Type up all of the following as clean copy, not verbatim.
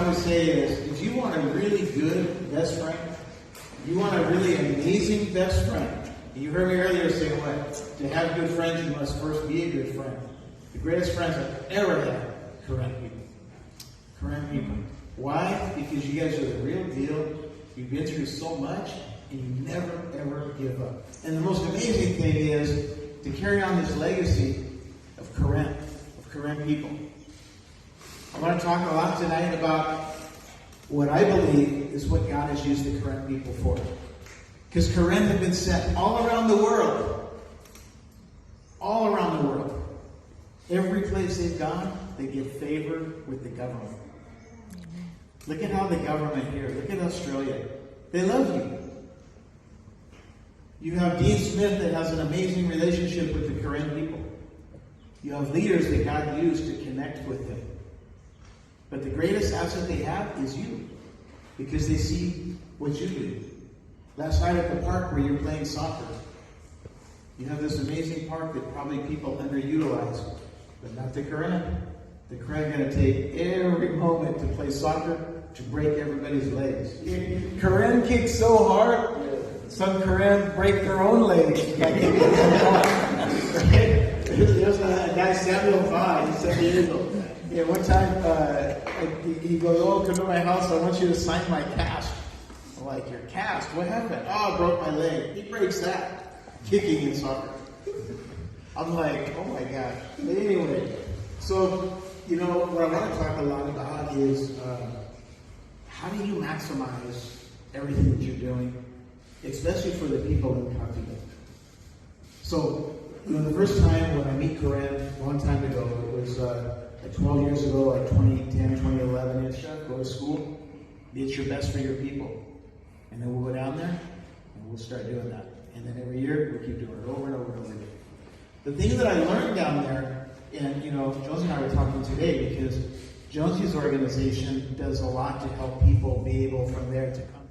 always say is, if you want a really good best friend, you want a really amazing best friend. You heard me earlier say what? To have good friends, you must first be a good friend. The greatest friends I've ever had, current people. Current people. Why? Because you guys are the real deal. You've been through so much, and you never, ever give up. And the most amazing thing is to carry on this legacy of current people. I want to talk a lot tonight about what I believe is what God has used the current people for. Because current have been sent all around the world. All around the world. Every place they've gone, they get favor with the government. Look at how the government here, look at Australia. They love you. You have Dean Smith that has an amazing relationship with the current people. You have leaders that God used to connect with them. But the greatest asset they have is you. Because they see what you do. Last night at the park where you're playing soccer, you have this amazing park that probably people underutilize, but not the current. The current are going to take every moment to play soccer to break everybody's legs. Current kicks so hard, some current break their own legs. There's a guy, Samuel Vaughn, he's 7 years old. Yeah, one time he goes, "Oh, come to my house, I want you to sign my cast." I'm like, "Your cast? What happened?" "Oh, I broke my leg." He breaks that, kicking in soccer. I'm like, oh my gosh. But anyway, so, what I want to talk a lot about is how do you maximize everything that you're doing, especially for the people in Htoo. So, the first time when I meet Corinne, a long time ago, it was like 12 years ago, like 2010, 2011-ish, go to school, be it your best for your people. And then we'll go down there, and we'll start doing that. And then every year, we'll keep doing it over and over and over again. The thing that I learned down there, and Jonesy and I were talking today, because Jonesy's organization does a lot to help people be able from there to come.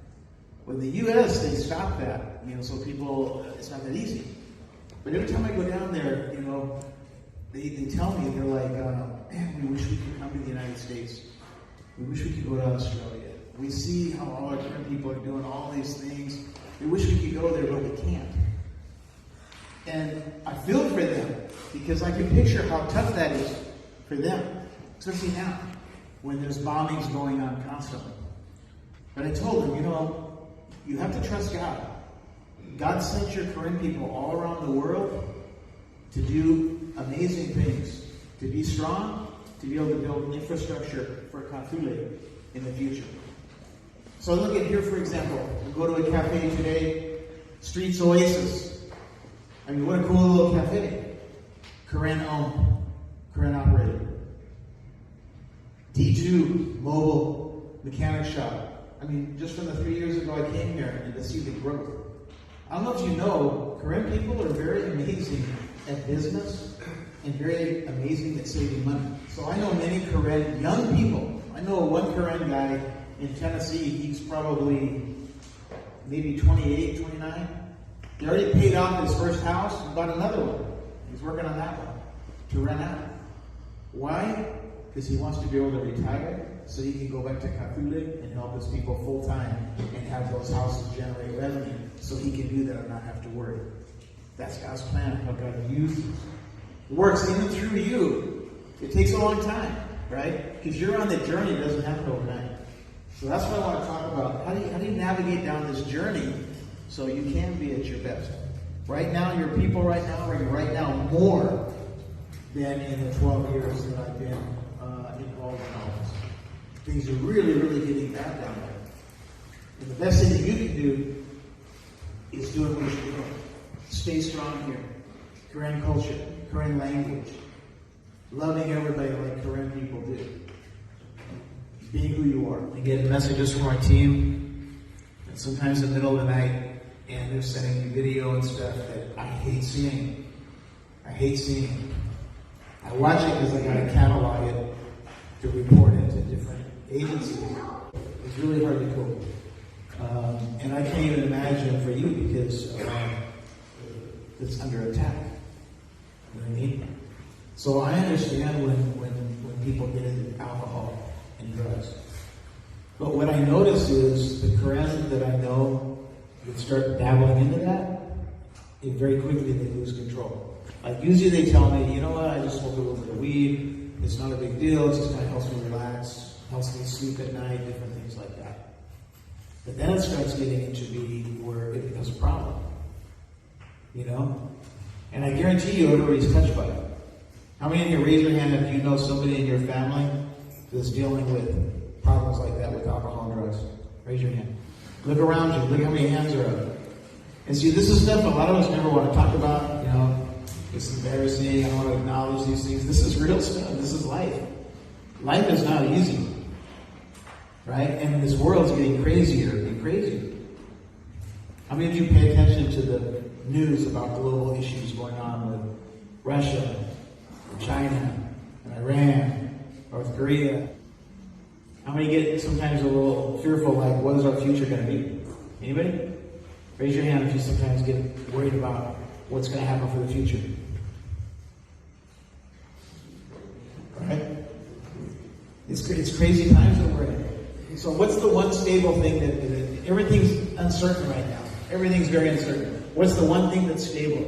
With the U.S., they stopped that, so people, it's not that easy. But every time I go down there, they tell me, they're like, man, we wish we could come to the United States. We wish we could go to Australia. We see how all our different people are doing all these things. We wish we could go there, but we can't. And I feel for them, because I can picture how tough that is for them, especially now, when there's bombings going on constantly. But I told them, you have to trust God. God sent your current people all around the world to do amazing things, to be strong, to be able to build infrastructure for Htoo in the future. So look at here, for example. We go to a cafe today, Streets Oasis. I mean, what a cool little cafe. Current owned, current operated. Htoo, mobile mechanic shop. I mean, just from the 3 years ago I came here and to see the growth. I don't know if you know, current people are very amazing at business and very amazing at saving money. So I know many current young people. I know one current guy in Tennessee, he's probably maybe 28, 29. He already paid off his first house and bought another one. He's working on that one to rent out. Why? Because he wants to be able to retire so he can go back to Htoo and help his people full time and have those houses generate revenue so he can do that and not have to worry. That's God's plan, how God uses it. Works in and through you. It takes a long time, right? Because you're on the journey, it doesn't happen overnight. So that's what I want to talk about. How do you navigate down this journey so you can be at your best? Right now, your people right now are right now more than in the 12 years that I've been involved in all this. Things are really, really getting bad down there. And the best thing that you can do is doing what you're doing. Stay strong here. Korean culture, Korean language, loving everybody like Korean people do. Being who you are. I get messages from our team, and sometimes in the middle of the night, and they're sending me video and stuff that I hate seeing. I hate seeing. I watch it because I got to catalog it to report it to different agencies. It's really hard to cope. And I can't even imagine for you because it's under attack. You know what I mean? So I understand when people get into alcohol and drugs. what I notice is the Koreans that I know that start dabbling into that, very quickly they lose control. Like usually they tell me, you know what, I just smoke a little bit of weed, it's not a big deal, it just kind of helps me relax, helps me sleep at night, different things like that. But then it starts getting into where it becomes a problem. You know? And I guarantee you everybody's touched by it. How many of you raise your hand if you know somebody in your family that's dealing with problems like that with alcohol and drugs? Raise your hand. Look around you, look how many hands are up. And see, this is stuff a lot of us never want to talk about, you know. It's embarrassing, I don't want to acknowledge these things. This is real stuff, this is life. Life is not easy. Right? And this world's getting crazier and crazier. How many of you pay attention to the news about global issues going on with Russia, and China, and Iran, North Korea? How many get sometimes a little fearful, like, what is our future going to be? Anybody? Raise your hand if you sometimes get worried about what's going to happen for the future. Right? It's crazy times that we're in. So what's the one stable thing that everything's uncertain right now? Everything's very uncertain. What's the one thing that's stable?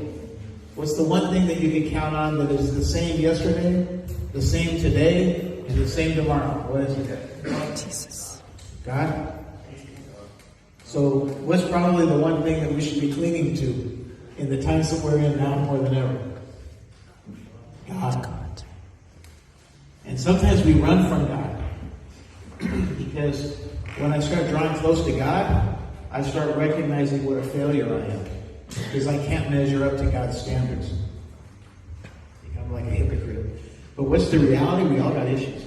What's the one thing that you can count on that is the same yesterday, the same today, and the same tomorrow? What is it? Jesus. God? So what's probably the one thing that we should be clinging to in the times that we're in now more than ever? God. And sometimes we run from God. Because when I start drawing close to God, I start recognizing what a failure I am. Because I can't measure up to God's standards. I become like a hypocrite. But what's the reality? We all got issues.